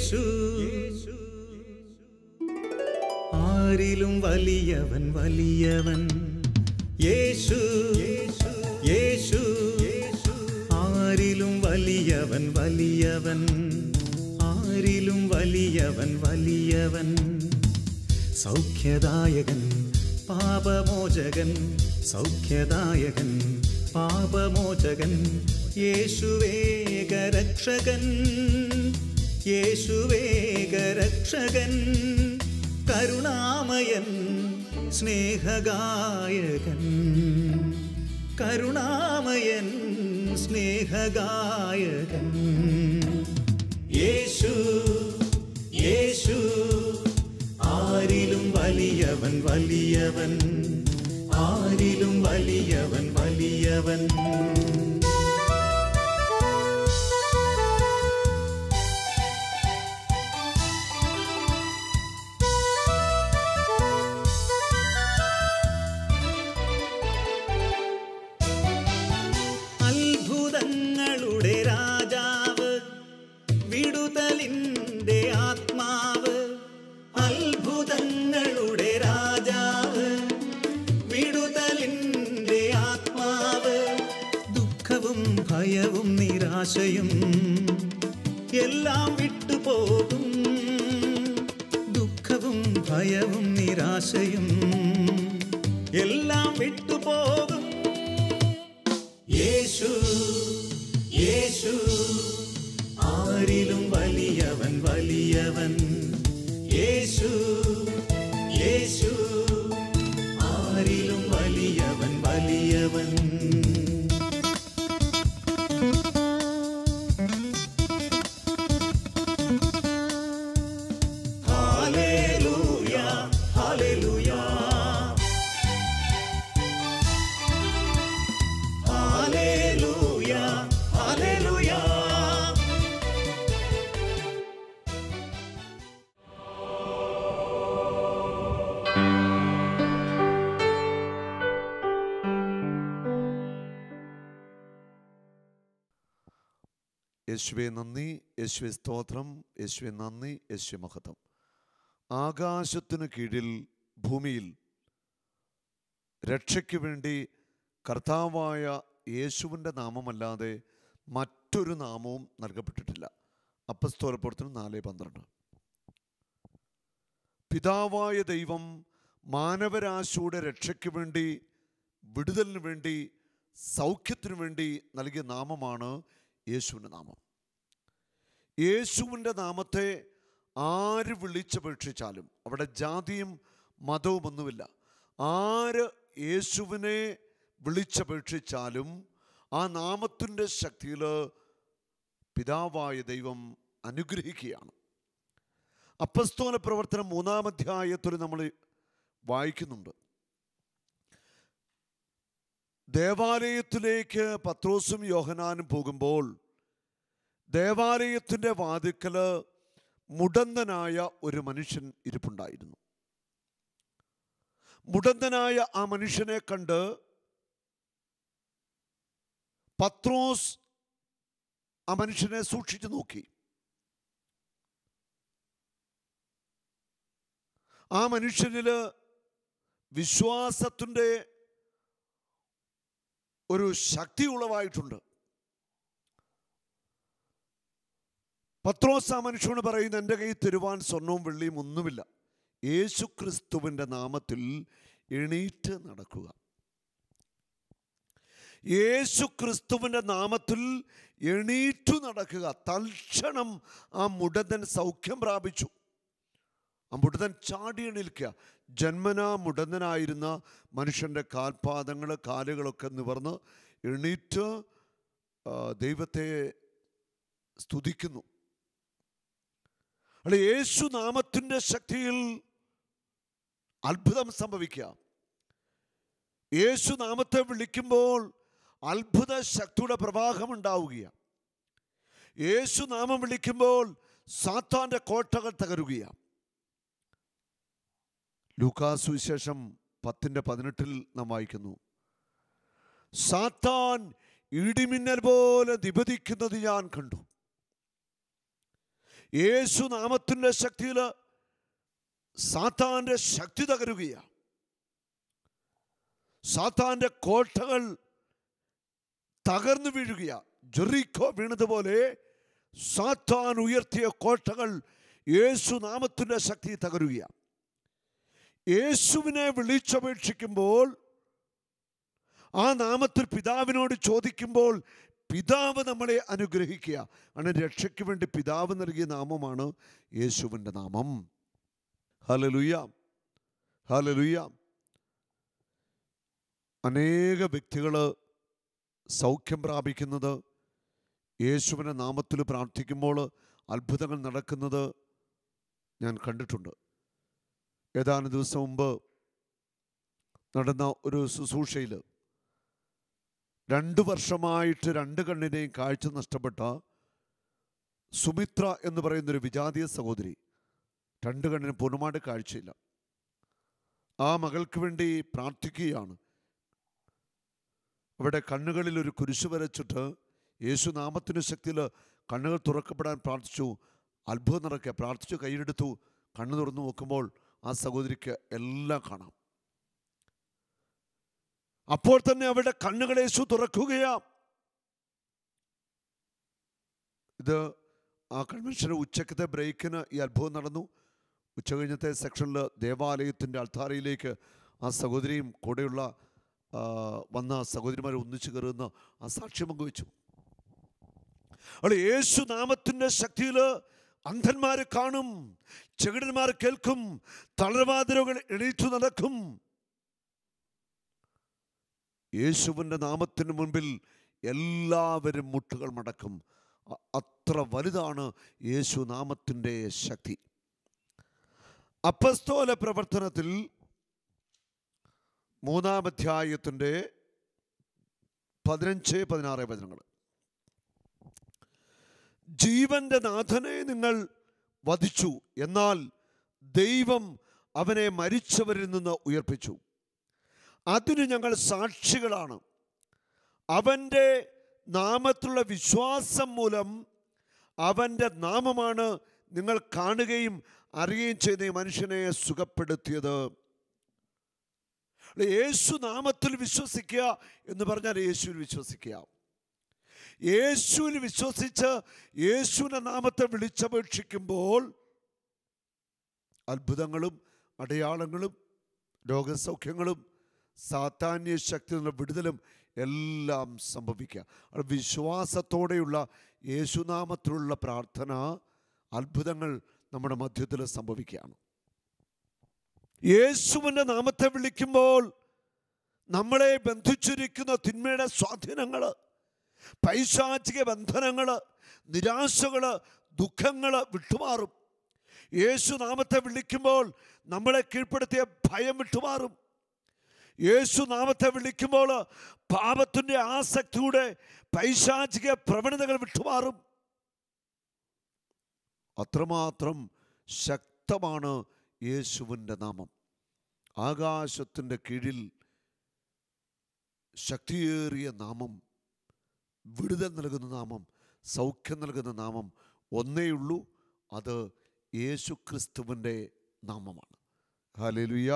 യേശു ആരിലും വലിയവൻ വലിയവൻ യേശു യേശു ആരിലും വലിയവൻ വലിയവൻ ആരിലും വലിയവൻ വലിയവൻ സൗഖ്യദായകൻ പാപമോചകൻ സൗഖ്യദായകൻ പാപമോചകൻ യേശുവേകരക്ഷകൻ യേശുവേകരക്ഷകൻ കരുണാമയൻ സ്നേഹഗായകൻ കരുണാമയൻ സ്നേഹഗായകൻ യേശു യേശു ആരിലും വലിയവൻ വലിയവൻ ആരിലും വലിയവൻ വലിയവൻ അത്ഭുതങ്ങളുടെ രാജാവ് വിടുതലിൻ്റെ ആത്മാവ് അത്ഭുതങ്ങളുടെ രാജാവ് വിടുതലിൻ്റെ ആത്മാവ് ദുഃഖവും ഭയവും നിരാശയും എല്ലാം വിട്ടുപോകും ദുഃഖവും ഭയവും നിരാശയും എല്ലാം വിട്ടുപോകും യേശു യേശു ആരിലും വലിയവൻ വലിയവൻ യേശു യേശു ആരിലും വലിയവൻ വലിയവൻ ഹല്ലേലൂയ ഹല്ലേലൂയ ഹല്ലേലൂയ ഹല്ലേലൂയ യേശുവേ നന്ദി, യേശുവേ സ്തോത്രം, യേശുവേ നന്ദി, യേശുവേ മഹത്വം. ആകാശത്തിനു കീഴിൽ ഭൂമിയിൽ രക്ഷയ്ക്ക് വേണ്ടി കർത്താവായ യേശുവിൻ്റെ നാമമല്ലാതെ മറ്റൊരു നാമവും നൽകപ്പെട്ടിട്ടില്ല. അപ്പസ്തോല പ്രവർത്തനം 4:12. പിതാവായ ദൈവം മാനവരാശിയുടെ രക്ഷയ്ക്ക് വേണ്ടി, വിടുതലിന് വേണ്ടി, സൗഖ്യത്തിനു വേണ്ടി നൽകിയ നാമമാണ് യേശുവിൻ്റെ നാമം. യേശുവിൻ്റെ നാമത്തെ ആര് വിളിച്ചപേക്ഷിച്ചാലും, അവിടെ ജാതിയും മതവും ഒന്നുമില്ല, ആര് യേശുവിനെ വിളിച്ചപേക്ഷിച്ചാലും ആ നാമത്തിൻ്റെ ശക്തിയിൽ പിതാവായ ദൈവം അനുഗ്രഹിക്കുകയാണ്. അപ്പസ്തോല പ്രവർത്തനം 3-ാം അധ്യായത്തിൽ നമ്മൾ വായിക്കുന്നുണ്ട്. ദേവാലയത്തിലേക്ക് പത്രോസും യോഹന്നാനും പോകുമ്പോൾ ദേവാലയത്തിൻ്റെ വാതിക്കൽ മുടന്തനായ ഒരു മനുഷ്യൻ ഇരിപ്പുണ്ടായിരുന്നു. മുടന്തനായ ആ മനുഷ്യനെ കണ്ട് പത്രോസ് ആ മനുഷ്യനെ സൂക്ഷിച്ചു നോക്കി. ആ മനുഷ്യനിൽ വിശ്വാസത്തിൻ്റെ ഒരു ശക്തി ഉളവായിട്ടുണ്ട്. പത്രോസ് ആ മനുഷ്യനോട് പറയുന്നു, എൻ്റെ കയ്യിൽ തരുവാൻ സ്വർണവും വെള്ളിയും ഒന്നുമില്ല, യേശു ക്രിസ്തുവിൻ്റെ നാമത്തിൽ എണീറ്റ് നടക്കുക. യേശു ക്രിസ്തുവിൻ്റെ നാമത്തിൽ എണീറ്റു നടക്കുക. തൽക്ഷണം ആ മുടന്തൻ സൗഖ്യം പ്രാപിച്ചു. ആ മുടന്തൻ ചാടി എണീൽക്കുക. ജന്മനാ മുടന്തനായിരുന്ന മനുഷ്യൻ്റെ കാൽപാദങ്ങൾ, കാലുകളൊക്കെ നിവർന്ന് എണീറ്റ് ദൈവത്തെ സ്തുതിക്കുന്നു. അല്ല, യേശു നാമത്തിൻ്റെ ശക്തിയിൽ അത്ഭുതം സംഭവിക്കുക. യേശു നാമത്തെ വിളിക്കുമ്പോൾ അത്ഭുത ശക്തിയുടെ പ്രവാഹം ഉണ്ടാവുകയാണ്. യേശു നാമം വിളിക്കുമ്പോൾ സാത്താൻ്റെ കോട്ടകൾ തകരുകയാണ്. ലൂക്കാസ് സുവിശേഷം 10:18 നാം വായിക്കുന്നു, സാത്താൻ ഇടിമിന്നൽ പോലെ നിബദിക്കുന്നത് ഞാൻ കണ്ടു. യേശു നാമത്തിൻ്റെ ശക്തിയിൽ സാത്താൻ്റെ ശക്തി തകരുകയാണ്. സാത്താൻ്റെ കോട്ടകൾ തകർന്നു വീഴുകയാണ്. ജെറിക്കോ വീണതുപോലെ സാത്താൻ ഉയർത്തിയ കോട്ടകൾ യേശു നാമത്തിൻ്റെ ശക്തി തകരുകയാണ്. യേശുവിനെ വിളിച്ചപേക്ഷിക്കുമ്പോൾ, ആ നാമത്തിൽ പിതാവിനോട് ചോദിക്കുമ്പോൾ പിതാവ് നമ്മളെ അനുഗ്രഹിക്കുക. അങ്ങനെ രക്ഷയ്ക്ക് വേണ്ടി പിതാവ് നൽകിയ നാമമാണ് യേശുവിൻ്റെ നാമം. Hallelujah, hallelujah. അനേക വ്യക്തികൾ സൗഖ്യം പ്രാപിക്കുന്നത്, യേശുവിൻ്റെ നാമത്തിൽ പ്രാർത്ഥിക്കുമ്പോൾ അത്ഭുതങ്ങൾ നടക്കുന്നത് ഞാൻ കണ്ടിട്ടുണ്ട്. ഏതാനും ദിവസം മുമ്പ് നടന്ന ഒരു ശുശ്രൂഷയിൽ 2 വർഷമായിട്ട് 2 കണ്ണിനെയും കാഴ്ച നഷ്ടപ്പെട്ട സുമിത്ര എന്ന് പറയുന്നൊരു വിജാതീയ സഹോദരി, 2 കണ്ണിന് പൂർണ്ണമായിട്ട് കാഴ്ചയില്ല. ആ മകൾക്ക് വേണ്ടി പ്രാർത്ഥിക്കുകയാണ്. അവിടെ കണ്ണുകളിൽ ഒരു കുരിശ് വരച്ചിട്ട് യേശു നാമത്തിൻ്റെ ശക്തിയിൽ കണ്ണുകൾ തുറക്കപ്പെടാൻ പ്രാർത്ഥിച്ചു. അത്ഭുതം നടക്കുക. പ്രാർത്ഥിച്ചു, കൈയെടുത്തു, കണ്ണു തുറന്നു നോക്കുമ്പോൾ ആ സഹോദരിക്ക് എല്ലാം കാണാം. അപ്പോൾ തന്നെ അവരുടെ കണ്ണുകൾ യേശു തുറക്കുകയാണ്. ഇത് ആ കൺവെൻഷന് ഉച്ചക്കത്തെ ബ്രേക്കിന് ഈ അത്ഭുതം നടന്നു. ഉച്ച കഴിഞ്ഞത്തെ സെക്ഷനിൽ ദേവാലയത്തിൻ്റെ അൾത്താരയിലേക്ക് ആ സഹോദരിയും കൂടെയുള്ള വന്ന സഹോദരിമാരെ ഒന്നിച്ചു കയറുന്ന ആ സാക്ഷ്യം പങ്കുവെച്ചു. അവിടെ യേശു നാമത്തിൻ്റെ ശക്തിയിൽ അന്ധന്മാർ കാണും, ചെകിടന്മാർ കേൾക്കും, തളർവാതിരോഗങ്ങൾ എണീറ്റു നടക്കും. യേശുവിൻ്റെ നാമത്തിന് മുൻപിൽ എല്ലാവരും മുട്ടുകൾ മടക്കും. അത്ര വലുതാണ് യേശു നാമത്തിൻ്റെ ശക്തി. അപ്പസ്തോല പ്രവർത്തനത്തിൽ 3-ാം അധ്യായത്തിൻ്റെ 15-16 വചനങ്ങൾ. ജീവന്റെ നാഥനെ നിങ്ങൾ വധിച്ചു, എന്നാൽ ദൈവം അവനെ മരിച്ചവരിൽ നിന്ന് ഉയർപ്പിച്ചു. അതിന് ഞങ്ങൾ സാക്ഷികളാണ്. അവൻ്റെ നാമത്തിലുള്ള വിശ്വാസം മൂലം അവൻ്റെ നാമമാണ് നിങ്ങൾ കാണുകയും അറിയുകയും ചെയ്ത മനുഷ്യനെ സുഖപ്പെടുത്തിയത്. യേശു നാമത്തിൽ വിശ്വസിക്കുക എന്ന് പറഞ്ഞാൽ യേശുവിൽ വിശ്വസിക്കുക. യേശുവിൽ വിശ്വസിച്ച് യേശുവിൻ്റെ നാമത്തെ വിളിച്ചപേക്ഷിക്കുമ്പോൾ അത്ഭുതങ്ങളും അടയാളങ്ങളും രോഗസൗഖ്യങ്ങളും സാത്താന്യ ശക്തിയുള്ള വിടുതലും എല്ലാം സംഭവിക്കുക. വിശ്വാസത്തോടെയുള്ള യേശുനാമത്തിലുള്ള പ്രാർത്ഥന, അത്ഭുതങ്ങൾ നമ്മുടെ മധ്യത്തിൽ സംഭവിക്കുകയാണ്. യേശുവിൻ്റെ നാമത്തെ വിളിക്കുമ്പോൾ നമ്മളെ ബന്ധിച്ചിരിക്കുന്ന തിന്മയുടെ സ്വാധീനങ്ങൾ, പൈശാചിക ബന്ധനങ്ങൾ, നിരാശകൾ, ദുഃഖങ്ങൾ വിട്ടുമാറും. യേശു നാമത്തെ വിളിക്കുമ്പോൾ നമ്മളെ കീഴ്പ്പെടുത്തിയ ഭയം വിട്ടുമാറും. യേശു നാമത്തെ വിളിക്കുമ്പോൾ പാപത്തിൻ്റെ ആസക്തിയുടെ പൈശാചിക പ്രവണതകൾ വിട്ടുമാറും. അത്രമാത്രം ശക്തമാണ് യേശുവിൻ്റെ നാമം. ആകാശത്തിൻ്റെ കീഴിൽ ശക്തിയേറിയ നാമം, വിടുതൽ നൽകുന്ന നാമം, സൗഖ്യം നൽകുന്ന നാമം ഒന്നേയുള്ളൂ. അത് യേശുക്രിസ്തുവിൻ്റെ നാമമാണ്. ഹല്ലേലൂയ,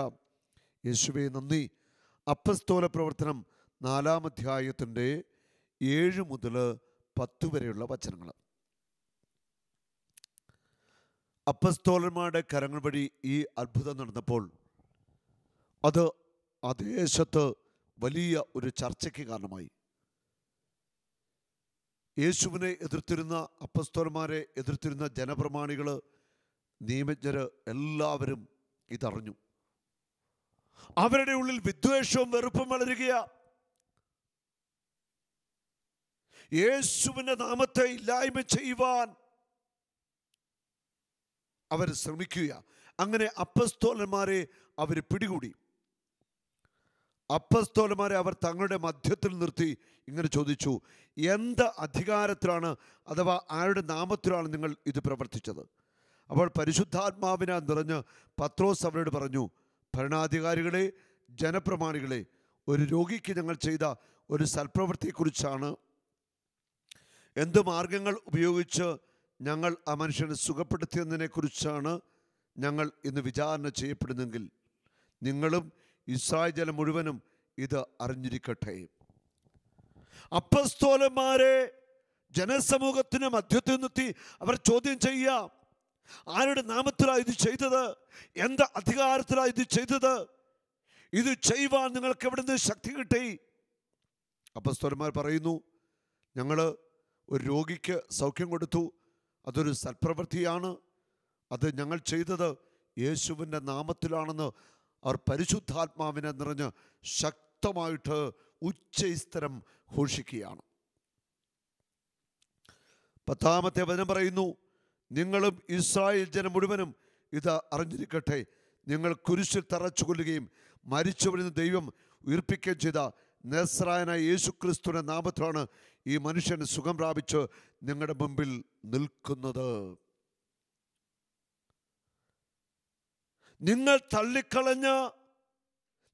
യേശുവേ നന്ദി. അപ്പസ്തോല പ്രവർത്തനം 4-ാം അധ്യായത്തിൻ്റെ 7 മുതൽ 10 വരെയുള്ള വചനങ്ങൾ. അപ്പസ്തോലന്മാരുടെ കരങ്ങൾ വഴി ഈ അത്ഭുതം നടന്നപ്പോൾ അത് ആ ദേശത്ത് വലിയ ഒരു ചർച്ചയ്ക്ക് കാരണമായി. യേശുവിനെ എതിർത്തിരുന്ന, അപ്പസ്തോലന്മാരെ എതിർത്തിരുന്ന ജനപ്രമാണികൾ, നിയമജ്ഞർ എല്ലാവരും ഇതറിഞ്ഞു. അവരുടെ ഉള്ളിൽ വിദ്വേഷവും വെറുപ്പും വളരുകയാ. യേശുവിൻ്റെ നാമത്തെ ഇല്ലായ്മ ചെയ്യുവാൻ അവർ ശ്രമിക്കുക. അങ്ങനെ അപ്പസ്തോലന്മാരെ അവർ പിടികൂടി. അപ്പസ്തോലന്മാരെ അവർ തങ്ങളുടെ മധ്യത്തിൽ നിർത്തി ഇങ്ങനെ ചോദിച്ചു, എന്ത് അധികാരത്തിലാണ് അഥവാ ആരുടെ നാമത്തിലാണ് നിങ്ങൾ ഇത് പ്രവർത്തിച്ചത്? അപ്പോൾ പരിശുദ്ധാത്മാവിനാൽ നിറഞ്ഞ് പത്രോസ് അവരോട് പറഞ്ഞു, ഭരണാധികാരികളെ, ജനപ്രമാണികളെ, ഒരു രോഗിക്ക് ഞങ്ങൾ ചെയ്ത ഒരു സൽപ്രവൃത്തിയെക്കുറിച്ചാണ്. എന്ത് മാർഗങ്ങൾ ഉപയോഗിച്ച് ഞങ്ങൾ ആ മനുഷ്യനെ സുഖപ്പെടുത്തിയതിനെ കുറിച്ചാണ് ഞങ്ങൾ ഇന്ന് വിചാരണ ചെയ്യപ്പെടുന്നെങ്കിൽ നിങ്ങളും ഇസ്രായേൽ ജനം മുഴുവനും ഇത് അറിഞ്ഞിരിക്കട്ടെ. അപ്പസ്തോലന്മാരെ ജനസമൂഹത്തിന് മധ്യത്തിൽ നിർത്തി അവർ ചോദ്യം ചെയ്യാം, ആരുടെ നാമത്തിലാണ് ഇത് ചെയ്തത്? എന്ത് അധികാരത്തിലാണ് ഇത് ചെയ്തത്? ഇത് ചെയ്യുവാൻ നിങ്ങൾക്ക് എവിടുന്ന് ശക്തി കിട്ടി? അപ്പസ്തോലന്മാർ പറയുന്നു, ഞങ്ങൾ ഒരു രോഗിക്ക് സൗഖ്യം കൊടുത്തു, അതൊരു സൽപ്രവൃത്തിയാണ്, അത് ഞങ്ങൾ ചെയ്തത് യേശുവിൻ്റെ നാമത്തിലാണെന്ന് അവർ പരിശുദ്ധാത്മാവിനെ നിറഞ്ഞ് ശക്തമായിട്ട് ഉച്ചസ്ഥരം ഘോഷിക്കുകയാണ്. 10-ാമത്തെ വചനം പറയുന്നു, നിങ്ങളും ഇസ്രായേൽ ജനം മുഴുവനും ഇത് അറിഞ്ഞിരിക്കട്ടെ, നിങ്ങൾ കുരിശിൽ തറച്ചു കൊല്ലുകയും മരിച്ചവരിൽ നിന്ന് ദൈവം ഉയർപ്പിക്കുകയും ചെയ്ത നസ്രായനായ യേശുക്രിസ്തുവിന്റെ നാമത്തിലാണ് ഈ മനുഷ്യൻ സുഖം പ്രാപിച്ച് നിങ്ങളുടെ മുമ്പിൽ നിൽക്കുന്നത്. നിങ്ങൾ തള്ളിക്കളഞ്ഞ,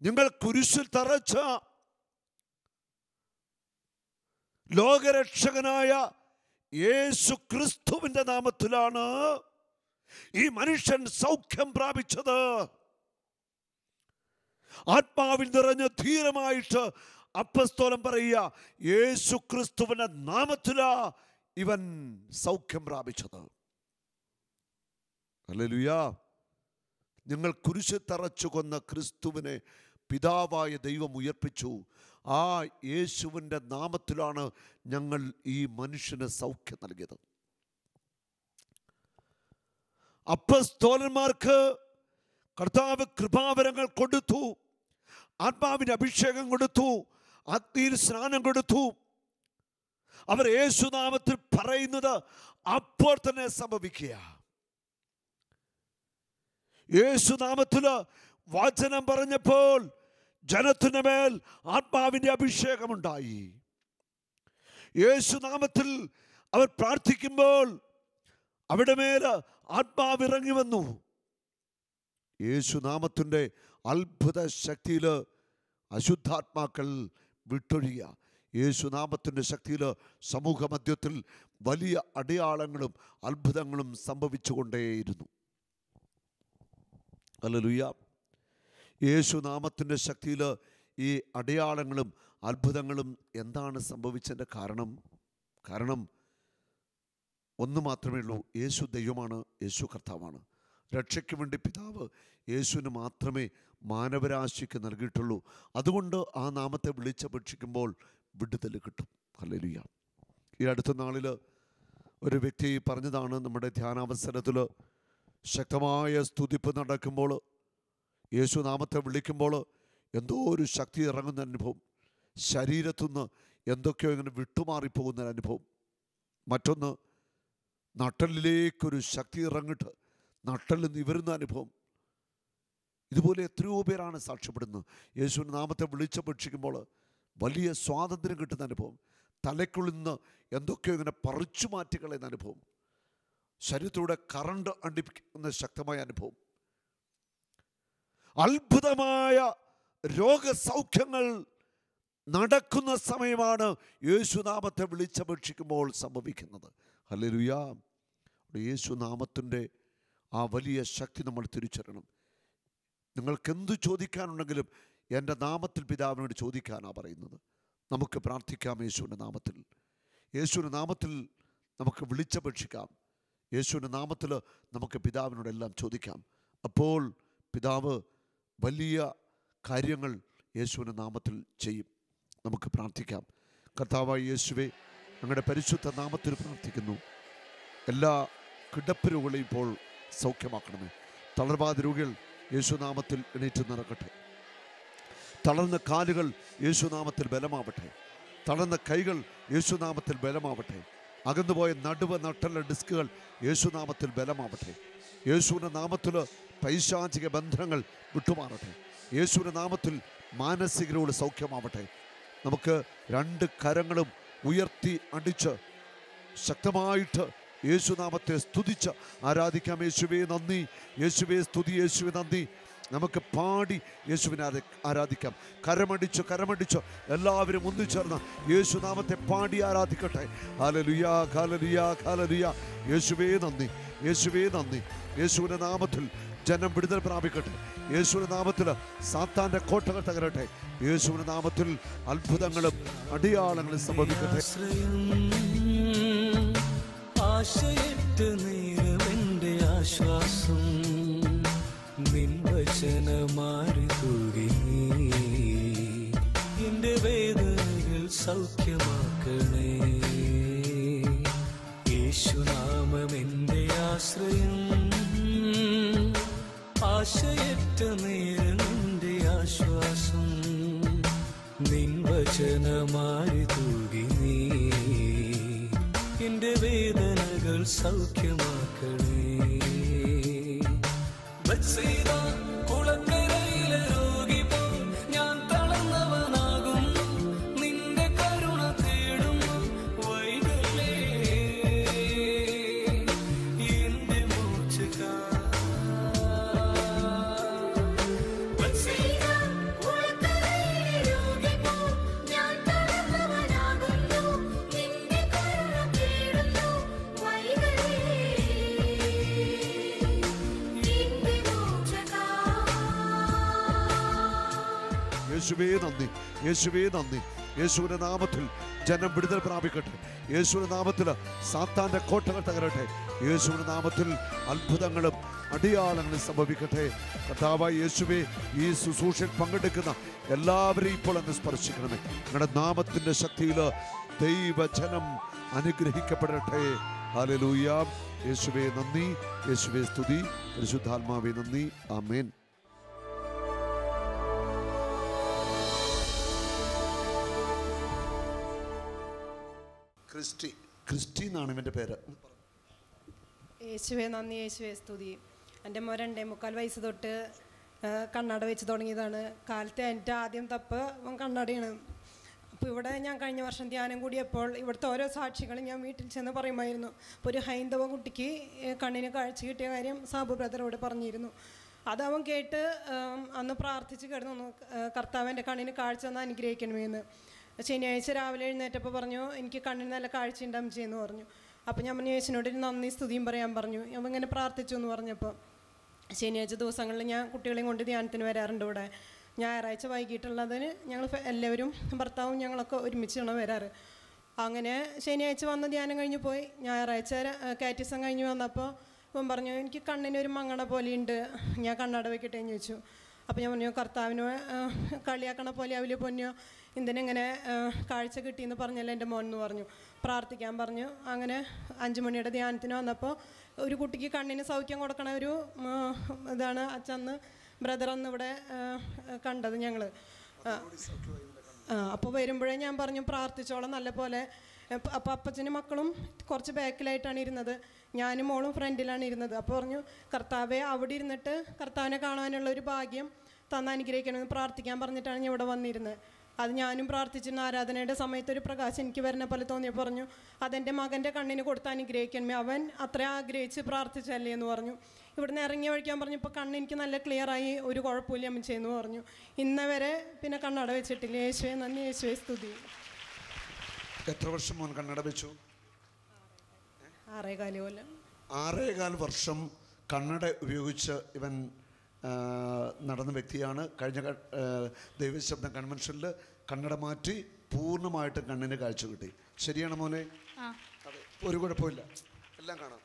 നിങ്ങൾ കുരിശിൽ തറച്ച ലോകരക്ഷകനായ യേശു ക്രിസ്തുവിന്റെ നാമത്തിലാണ് ഈ മനുഷ്യൻ സൗഖ്യം പ്രാപിച്ചത്. ആത്മാവിൽ നിറഞ്ഞ ധീരമായിട്ട് അപ്പസ്തോലൻ പറയുക, യേശു ക്രിസ്തുവിന്റെ നാമത്തിലാ ഇവൻ സൗഖ്യം പ്രാപിച്ചത്. ഹല്ലേലൂയ. നിങ്ങൾ കുരിശിൽ തറച്ചു കൊന്ന ക്രിസ്തുവിനെ പിതാവായ ദൈവം ഉയർപ്പിച്ചു. ആ യേശുവിൻ്റെ നാമത്തിലാണ് ഞങ്ങൾ ഈ മനുഷ്യന് സൗഖ്യം നൽകിയത്. അപ്പസ്തോലന്മാർക്ക് കർത്താവ് കൃപാവരങ്ങൾ കൊടുത്തു, ആത്മാവിൻ്റെ അഭിഷേകം കൊടുത്തു, അഗ്നിയിൽ സ്നാനം കൊടുത്തു. അവർ യേശുനാമത്തിൽ പറയുന്നത് അപ്പോൾ തന്നെ സംഭവിക്കുക. യേശുനാമത്തിൽ വചനം പറഞ്ഞപ്പോൾ ജനത്തിൻ്റെ മേൽ ആത്മാവിൻ്റെ അഭിഷേകമുണ്ടായി. യേശുനാമത്തിൽ അവർ പ്രാർത്ഥിക്കുമ്പോൾ അവിടെ മേൽ ആത്മാവ് ഇറങ്ങി വന്നു. യേശുനാമത്തിൻ്റെ അത്ഭുത ശക്തിയിൽ അശുദ്ധാത്മാക്കൾ വിട്ടൊഴിയുക. യേശുനാമത്തിൻ്റെ ശക്തിയിൽ സമൂഹ മധ്യത്തിൽ വലിയ അടയാളങ്ങളും അത്ഭുതങ്ങളും സംഭവിച്ചുകൊണ്ടേയിരുന്നു. ഹല്ലേലൂയ. യേശുനാമത്തിൻ്റെ ശക്തിയിൽ ഈ അടയാളങ്ങളും അത്ഭുതങ്ങളും എന്താണ് സംഭവിച്ചതിൻ്റെ കാരണം ഒന്ന് മാത്രമേ ഉള്ളൂ. യേശു ദൈവമാണ്, യേശു കർത്താവാണ്. രക്ഷയ്ക്ക് വേണ്ടി പിതാവ് യേശുവിന് മാത്രമേ മാനവരാശിക്ക് നൽകിയിട്ടുള്ളൂ. അതുകൊണ്ട് ആ നാമത്തെ വിളിച്ചപേക്ഷിക്കുമ്പോൾ വിടുതൽ കിട്ടും. ഹല്ലേലൂയ. ഈ അടുത്ത നാളിൽ ഒരു വ്യക്തി പറഞ്ഞതാണ്, നമ്മുടെ ധ്യാനാവസരത്തിൽ ശക്തമായ സ്തുതിപ്പ് നടക്കുമ്പോൾ യേശുനാമത്തെ വിളിക്കുമ്പോൾ എന്തോ ഒരു ശക്തി ഇറങ്ങുന്ന അനുഭവം, ശരീരത്തുനിന്ന് എന്തൊക്കെയോ ഇങ്ങനെ വിട്ടുമാറിപ്പോകുന്ന അനുഭവം. മറ്റൊന്ന്, നട്ടലിലേക്കൊരു ശക്തി ഇറങ്ങിട്ട് നട്ടലിൽ നിവരുന്ന അനുഭവം. ഇതുപോലെ എത്രയോ പേരാണ് സാക്ഷ്യപ്പെടുന്നത്. യേശുവിൻ്റെ നാമത്തെ വിളിച്ചപേക്ഷിക്കുമ്പോൾ വലിയ സ്വാതന്ത്ര്യം കിട്ടുന്ന അനുഭവം, തലയ്ക്കുള്ളിൽ നിന്ന് എന്തൊക്കെയോ ഇങ്ങനെ പറിച്ചു മാറ്റിക്കളയുന്ന അനുഭവം, ശരീരത്തിലൂടെ കറണ്ട് അടിപ്പിക്കുന്ന ശക്തമായ അനുഭവം, അത്ഭുതമായ രോഗസൗഖ്യങ്ങൾ നടക്കുന്ന സമയമാണ് യേശുനാമത്തെ വിളിച്ചപേക്ഷിക്കുമ്പോൾ സംഭവിക്കുന്നത്. ഹല്ലേലൂയ. യേശുനാമത്തിൻ്റെ ആ വലിയ ശക്തി നമ്മൾ തിരിച്ചറിയണം. നിങ്ങൾക്കെന്ത് ചോദിക്കാനുണ്ടെങ്കിലും എൻ്റെ നാമത്തിൽ പിതാവിനോട് ചോദിക്കാനാണ് പറയുന്നത്. നമുക്ക് പ്രാർത്ഥിക്കാം യേശുവിൻ്റെ നാമത്തിൽ. യേശുവിൻ്റെ നാമത്തിൽ നമുക്ക് വിളിച്ചപേക്ഷിക്കാം. യേശുവിൻ്റെ നാമത്തിൽ നമുക്ക് പിതാവിനോടെല്ലാം ചോദിക്കാം. അപ്പോൾ പിതാവ് വലിയ കാര്യങ്ങൾ യേശുവിൻ്റെ നാമത്തിൽ ചെയ്യും. നമുക്ക് പ്രാർത്ഥിക്കാം. കർത്താവായ യേശുവേ, ഞങ്ങളുടെ പരിശുദ്ധ നാമത്തിൽ പ്രാർത്ഥിക്കുന്നു. എല്ലാ കിടപ്പ് രോഗികളെയും ഇപ്പോൾ സൗഖ്യമാക്കണമേ. തളർവാദ രോഗികൾ യേശുനാമത്തിൽ എണീറ്റ് നടക്കട്ടെ. തളർന്ന കാലുകൾ യേശുനാമത്തിൽ ബലമാവട്ടെ. തളർന്ന കൈകൾ യേശുനാമത്തിൽ ബലമാവട്ടെ. അകന്നുപോയ നടുവ്, നട്ടല്, ഡിസ്കുകൾ യേശുനാമത്തിൽ ബലമാവട്ടെ. യേശുവിൻ്റെ നാമത്തിൽ പൈശാചിക ബന്ധനങ്ങൾ വിട്ടുമാറട്ടെ. യേശുവിൻ്റെ നാമത്തിൽ മാനസികരോട് സൗഖ്യമാവട്ടെ. നമുക്ക് രണ്ട് കരങ്ങളും ഉയർത്തി അടിച്ച് ശക്തമായിട്ട് യേശുനാമത്തെ സ്തുതിച്ച് ആരാധിക്കാം. യേശുവേ നന്ദി, യേശുവേ സ്തുതി, യേശുവേ നന്ദി. നമുക്ക് പാടി യേശുവിനെ ആരാധിക്കാം. കരമടിച്ചോ എല്ലാവരും ഒന്നിച്ചേർന്ന് യേശുനാമത്തെ പാടി ആരാധിക്കട്ടെ. Hallelujah, hallelujah, hallelujah. യേശുവേ നന്ദി, യേശുവേ നന്ദി. യേശുവിൻ്റെ നാമത്തിൽ ജനം വിടുതൽ പ്രാപിക്കട്ടെ. യേശുവിൻ്റെ നാമത്തിൽ സാത്താൻ്റെ കോട്ടകൾ തകരട്ടെ. യേശുവിൻ്റെ നാമത്തിൽ അത്ഭുതങ്ങളും അടയാളങ്ങളും സംഭവിക്കട്ടെ. ആശയറ്റ് നേരമെൻ്റെ ആശ്വാസം നിൻ വചനമാറി തൂകി എൻ്റെ വേദനകൾ സൗഖ്യമാക്കണേ. യേശുനാമമെൻ്റെ ആശ്രയം, ആശയറ്റ നേരമെൻ്റെ ആശ്വാസം നിൻ വചനമാറി തൂകി എൻ്റെ വേദനകൾ സൗഖ്യമാക്കണേ. കുളക്കരയിലെ രോഗി പോൽ ഞാൻ തളർന്നവനാകും, നിന്റെ കരുണ തേടും വൈകലേ എന്റെ മോചകാ. യേശുവേ നന്ദി, യേശുവേ നന്ദി. യേശുവിൻ്റെ നാമത്തിൽ ജനം വിടുതൽ പ്രാപിക്കട്ടെ. യേശുവിൻ്റെ നാമത്തിൽ സാത്താൻ്റെ കോട്ടകൾ തകരട്ടെ. യേശുവിൻ്റെ നാമത്തിൽ അത്ഭുതങ്ങളും അടയാളങ്ങളും സംഭവിക്കട്ടെ. കർത്താവായ യേശുവേ, ഈ ശുശ്രൂഷയിൽ പങ്കെടുക്കുന്ന എല്ലാവരെയും ഇപ്പോൾ അങ്ങ് സ്പർശിക്കണമേ. നിങ്ങളുടെ നാമത്തിൻ്റെ ശക്തിയിൽ ദൈവജനം അനുഗ്രഹിക്കപ്പെടട്ടെ. ഹല്ലേലൂയ. യേശുവേ നന്ദി, യേശുവേ സ്തുതി, പരിശുദ്ധാത്മാവേ നന്ദി. ആമേൻ. ക്രിസ്റ്റി എന്നാണ് ഇവൻ്റെ പേര്. യേശുവേ നന്ദി, യേശുവേ സ്തുതി. എൻ്റെ മോൻ 2.25 വയസ്സ് തൊട്ട് കണ്ണട വെച്ച് തുടങ്ങിയതാണ്. കാലത്തെ എൻ്റെ ആദ്യം തപ്പ് കണ്ണടയാണ്. അപ്പോൾ ഇവിടെ ഞാൻ കഴിഞ്ഞ വർഷം ധ്യാനം കൂടിയപ്പോൾ ഇവിടുത്തെ ഓരോ സാക്ഷികളും ഞാൻ വീട്ടിൽ ചെന്ന് പറയുമായിരുന്നു. അപ്പോൾ ഒരു ഹൈന്ദവ കുട്ടിക്ക് കണ്ണിന് കാഴ്ച കിട്ടിയ കാര്യം സാബു ബ്രദറോട് പറഞ്ഞിരുന്നു. അതവൻ കേട്ട് അന്ന് പ്രാർത്ഥിച്ച് കിടന്നു, കർത്താവ് എൻ്റെ കണ്ണിന് കാഴ്ച ഒന്ന് അനുഗ്രഹിക്കണമെന്ന്. ശനിയാഴ്ച രാവിലെ എഴുന്നേറ്റപ്പോൾ പറഞ്ഞു, എനിക്ക് കണ്ണിന് നല്ല കാഴ്ച ഉണ്ടാകും ചെയ്യുമെന്ന് പറഞ്ഞു. അപ്പോൾ ഞാൻ പറഞ്ഞു, യേശുവിനോട് ഒരു നന്ദി സ്തുതിയും പറയാൻ പറഞ്ഞു. അവൻ ഇങ്ങനെ പ്രാർത്ഥിച്ചു എന്ന് പറഞ്ഞപ്പോൾ ശനിയാഴ്ച ദിവസങ്ങളിൽ ഞാൻ കുട്ടികളെയും കൊണ്ട് ധ്യാനത്തിന് വരാറുണ്ട് ഇവിടെ. ഞായറാഴ്ച വൈകിട്ടുള്ളതിന് ഞങ്ങൾ എല്ലാവരും ഭർത്താവും ഞങ്ങളൊക്കെ ഒരുമിച്ചാണ് വരാറ്. അങ്ങനെ ശനിയാഴ്ച വന്ന് ധ്യാനം കഴിഞ്ഞ് പോയി. ഞായറാഴ്ച കാറ്റിസം കഴിഞ്ഞ് വന്നപ്പോൾ ഇവൻ പറഞ്ഞു, എനിക്ക് കണ്ണിനൊരു മങ്ങണ പോലെയുണ്ട്, ഞാൻ കണ്ണട വയ്ക്കട്ടെ എന്ന് ചോദിച്ചു. അപ്പോൾ ഞാൻ പറഞ്ഞു, കർത്താവിന് കളിയാക്കണ പോലെ അവല് പൊന്നോ എന്തിനെങ്ങനെ കാഴ്ച കിട്ടിയെന്ന് പറഞ്ഞല്ലോ എൻ്റെ മോൻ എന്ന് പറഞ്ഞു. പ്രാർത്ഥിക്കാൻ പറഞ്ഞു. അങ്ങനെ 5 മണിയുടെ ധ്യാനത്തിന് വന്നപ്പോൾ ഒരു കുട്ടിക്ക് കണ്ണിന് സൗഖ്യം കൊടുക്കണ ഒരു ഇതാണ് അച്ഛന്ന് ബ്രദർ അന്ന് ഇവിടെ കണ്ടത് ഞങ്ങൾ. അപ്പോൾ വരുമ്പോഴേ ഞാൻ പറഞ്ഞു, പ്രാർത്ഥിച്ചോളം നല്ല പോലെ. അപ്പോൾ അപ്പച്ചനും മക്കളും കുറച്ച് ബാക്കിലായിട്ടാണ് ഇരുന്നത്, ഞാനും മോളും ഫ്രണ്ടിലാണ് ഇരുന്നത്. അപ്പോൾ പറഞ്ഞു, കർത്താവെ അവിടെ ഇരുന്നിട്ട് കർത്താവിനെ കാണാനുള്ള ഒരു ഭാഗ്യം തന്ന് അനുഗ്രഹിക്കണമെന്ന് പ്രാർത്ഥിക്കാൻ പറഞ്ഞിട്ടാണ് ഞാൻ ഇവിടെ വന്നിരുന്നത്. അത് ഞാനും പ്രാർത്ഥിച്ചിരുന്ന ആരാധനയുടെ സമയത്ത് ഒരു പ്രകാശം എനിക്ക് വരുന്ന പോലെ തോന്നിയപ്പോൾ പറഞ്ഞു, അതെൻ്റെ മകൻ്റെ കണ്ണിന് കൊടുത്ത് അനുഗ്രഹിക്കണമേ, അവൻ അത്ര ആഗ്രഹിച്ച് പ്രാർത്ഥിച്ചല്ലേ എന്ന് പറഞ്ഞു. ഇവിടുന്ന് ഇറങ്ങി വഴിക്കാൻ പറഞ്ഞു, ഇപ്പോൾ കണ്ണ് എനിക്ക് നല്ല ക്ലിയറായി, ഒരു കുഴപ്പമില്ല അമ്മച്ചേന്ന് പറഞ്ഞു. ഇന്ന് വരെ പിന്നെ കണ്ണട വെച്ചിട്ടില്ല. യേശുവേ നന്ദി, യേശുവേ സ്തുതി. എത്ര വർഷം മോൻ കണ്ണട വെച്ചു? 6.25 കൊല്ലം. 6.25 വർഷം കണ്ണട ഉപയോഗിച്ച് ഇവൻ നടന്ന വ്യക്തിയാണ്. കഴിഞ്ഞ ദൈവശബ്ദം കൺവെൻഷനിൽ കണ്ണട മാറ്റി പൂർണ്ണമായിട്ടും കണ്ണിന് കാഴ്ച കിട്ടി. ശരിയാണ് മോനെ? അതെ, ഒരു കുഴപ്പമില്ല, എല്ലാം കാണാം.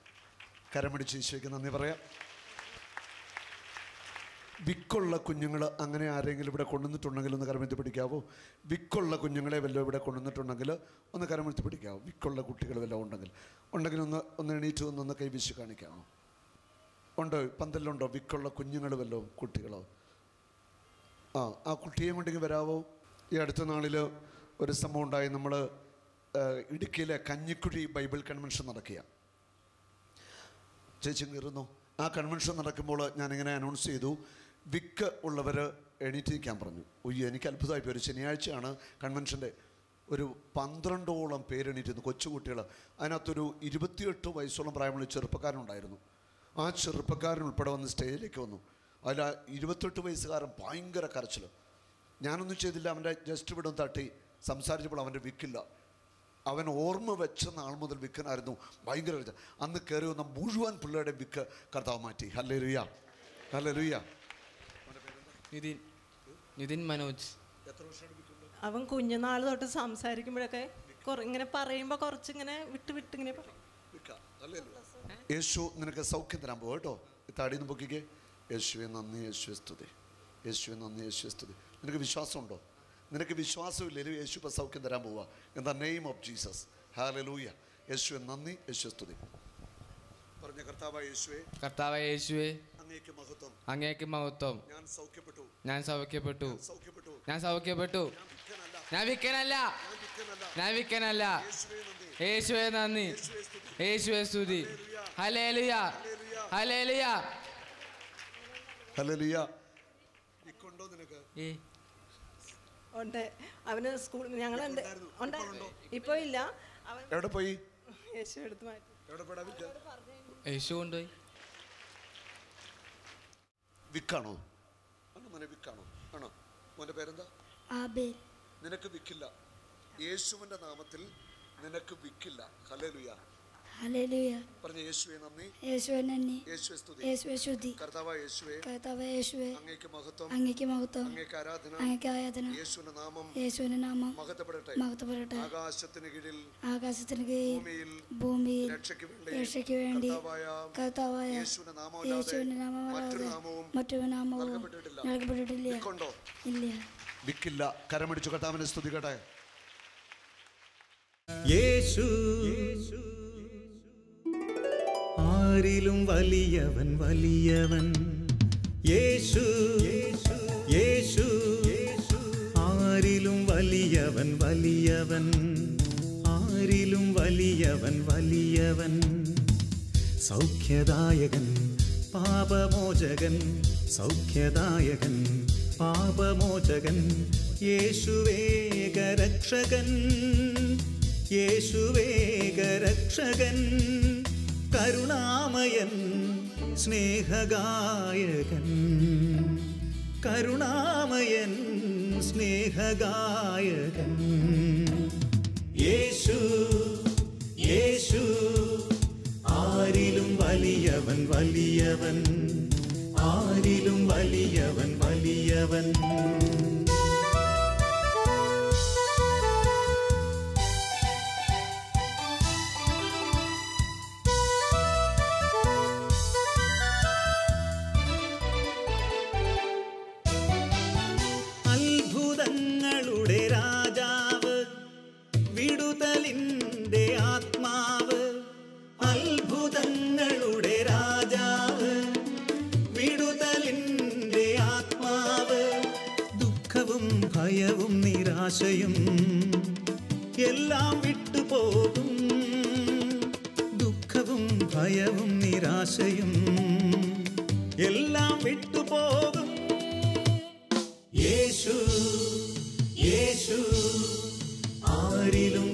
കരമടിച്ച് ഈശോയ്ക്ക് നന്ദി പറയാം. വിക്കുള്ള കുഞ്ഞുങ്ങൾ അങ്ങനെ ആരെങ്കിലും ഇവിടെ കൊണ്ടുവന്നിട്ടുണ്ടെങ്കിൽ ഒന്ന് കരമെത്തി പിടിക്കാവോ? വിക്കുള്ള കുഞ്ഞുങ്ങളെ വല്ലതും ഇവിടെ കൊണ്ടുവന്നിട്ടുണ്ടെങ്കിൽ ഒന്ന് കരമെത്തി പിടിക്കാവോ? വിക്കുള്ള കുട്ടികൾ വല്ലതും ഉണ്ടെങ്കിൽ ഒന്ന് എണീറ്റ് ഒന്ന് കൈവീശി കാണിക്കാമോ? ഉണ്ടോ? പന്തലുണ്ടോ വിക്കുള്ള കുഞ്ഞുങ്ങൾ വല്ലതും കുട്ടികളോ? ആ കുട്ടിയെ കൊണ്ടെങ്കിൽ വരാവോ? ഈ അടുത്ത നാളിൽ ഒരു സംഭവം ഉണ്ടായി. നമ്മൾ ഇടുക്കിയിലെ കഞ്ഞിക്കുഴി ബൈബിൾ കൺവെൻഷൻ നടക്കുക. ചേച്ചി കയറുന്നു. ആ കൺവെൻഷൻ നടക്കുമ്പോൾ ഞാനിങ്ങനെ അനൗൺസ് ചെയ്തു, വിക്ക് ഉള്ളവർ എണീറ്റിരിക്കാൻ പറഞ്ഞു. എനിക്ക് അത്ഭുതമായിപ്പോയി. ഒരു ശനിയാഴ്ചയാണ് കൺവെൻഷൻ്റെ. ഒരു 12ഓളം പേരെണീറ്റിരുന്നു, കൊച്ചുകുട്ടികൾ. അതിനകത്തൊരു 28 വയസ്സോളം പ്രായമുള്ള ചെറുപ്പക്കാരനുണ്ടായിരുന്നു. ആ ചെറുപ്പക്കാരൻ ഉൾപ്പെടെ വന്ന് സ്റ്റേജിലേക്ക് വന്നു. അതിൽ 28 വയസ്സുകാരൻ ഭയങ്കര കരച്ചിൽ. ഞാനൊന്നും ചെയ്തില്ല, അവൻ്റെ ജസ്റ്റ് വിടും തട്ടി സംസാരിച്ചപ്പോൾ അവൻ്റെ വിക്കില്ല. അവൻ ഓർമ്മ വെച്ച നാൾ മുതൽ വിക്കനായിരുന്നു, ഭയങ്കര. അന്ന് കയറി വന്ന മുഴുവൻ പിള്ളേരുടെ വിക്ക് കർത്താവ് മാറ്റി. Hallelujah, hallelujah. നിതിൻ മനോജ്. എത്ര വർഷമാണ് വിക്കുണ്ട്? അവൻ കുഞ്ഞുനാൾ തൊട്ട് സംസാരിക്കുമ്പോഴൊക്കെ ഇങ്ങനെ പറയുമ്പോൾ കുറച്ചിങ്ങനെ വിട്ട് ഇങ്ങനെ യേശു നിനക്ക് സൗഖ്യം തരാൻ പോവാ കേട്ടോ. താടിന്ന് പൊക്കിക്കേ. യേശുവെ നന്ദി, യേശുവെ സ്തുതി, യേശുവെ നന്ദി, യേശുവെ സ്തുതി. നിനക്ക് വിശ്വാസമുണ്ടോ? നിനക്ക് വിശ്വാസമില്ലെങ്കിലും യേശു ഇപ്പം സൗഖ്യം തരാൻ പോവുക. In the name of Jesus. Hallelujah. യേശുവെ നന്ദി, യേശുവെ സ്തുതി. പറഞ്ഞ കർത്താവായ യേശുവേ, കർത്താവായ യേശുവേ, അങ്ങേക്ക് മഹത്വം, അങ്ങേക്ക് മഹത്വം. ഞാൻ സൗഖ്യപ്പെട്ടു, ഞാൻ സൗഖ്യപ്പെട്ടു, സൗഖ്യപ്പെട്ടു. ഞാൻ സൗഖ്യപ്പെട്ടു. ഞാൻ വിക്കനല്ല, ഞാൻ വിക്കനല്ല. യേശുവേ നന്ദി, യേശുവേ സ്തുതി. Hallelujah, hallelujah, hallelujah. ഇക്കൊണ്ടോ നിനക്ക്? ഉണ്ട്. അവന് സ്കൂളിൽ ഞങ്ങളുണ്ട്. ഉണ്ട്, ഇപ്പോൾ ഇല്ല. അവൻ എവിടെ പോയി? യേശു എടുത്ത് മാറ്റി. എവിടെ പോടാ വിക്ക? യേശു കൊണ്ടുപോയി. വിക്കാണോ? മോനെ വിക്കാണോ? ആണോ? മോൻ്റെ പേരെന്താ? ആബേൽ. നിനക്ക് വിക്കില്ല. യേശുവിൻ്റെ നാമത്തിൽ നിനക്ക് വിക്കില്ല. Hallelujah, hallelujah. പറഞ്ഞ യേശുവേ നന്ദി, യേശുവേ നന്ദി, യേശുവേ സ്തുതി, യേശുവേ സ്തുതി. കർത്താവായ യേശുവേ, കർത്താവായ യേശുവേ, അങ്ങേക്ക് മഹത്വം, അങ്ങേക്ക് മഹത്വം, അങ്ങേക്ക് ആരാധന, അങ്ങേക്ക് ആരാധന. യേശുവിന്റെ നാമം, യേശുവിന്റെ നാമം മഹത്വപ്പെടട്ടെ, മഹത്വപ്പെടട്ടെ. ആകാശത്തിന് കീഴിൽ, ആകാശത്തിന് കീഴിൽ, ഭൂമിയിൽ, ഭൂമിയിൽ രക്ഷയ്ക്ക് വേണ്ടി കർത്താവായ യേശുവിന്റെ യേശുവിന്റെ നാമമല്ലാതെ മറ്റൊരു നാമവും നൽകപ്പെട്ടിട്ടില്ല. വിക്കുണ്ടോ? ഇല്ല. വിക്കില്ല. കരമടിച്ചു കർത്താവിനെ സ്തുതിക്കട്ടെ. യേശു ആരിലും വലിയവൻ, വലിയവൻ. യേശു, യേശു ആരിലും വലിയവൻ, വലിയവൻ. ആരിലും വലിയവൻ, വലിയവൻ. സൗഖ്യദായകൻ, പാപമോചകൻ, സൗഖ്യദായകൻ, പാപമോചകൻ. യേശുവേക രക്ഷകൻ, യേശുവേക രക്ഷകൻ. കരുണാമയൻ, സ്നേഹഗായകൻ, കരുണാമയൻ, സ്നേഹഗായകൻ. യേശു, യേശു ആരിലും വലിയവൻ, വലിയവൻ. ആരിലും വലിയവൻ, വലിയവൻ. അത്ഭുതങ്ങളുടെ രാജാവ്, വിടുതലിൻ്റെ ആത്മാവ്. അത്ഭുതങ്ങളുടെ രാജാവ്, വിടുതലിൻ്റെ ആത്മാവ്. ദുഃഖവും ഭയവും നിരാശയും എല്ലാം വിട്ടുപോകും. ദുഃഖവും ഭയവും നിരാശയും എല്ലാം വിട്ടുപോകും. യേശു, യേശു ആരിലും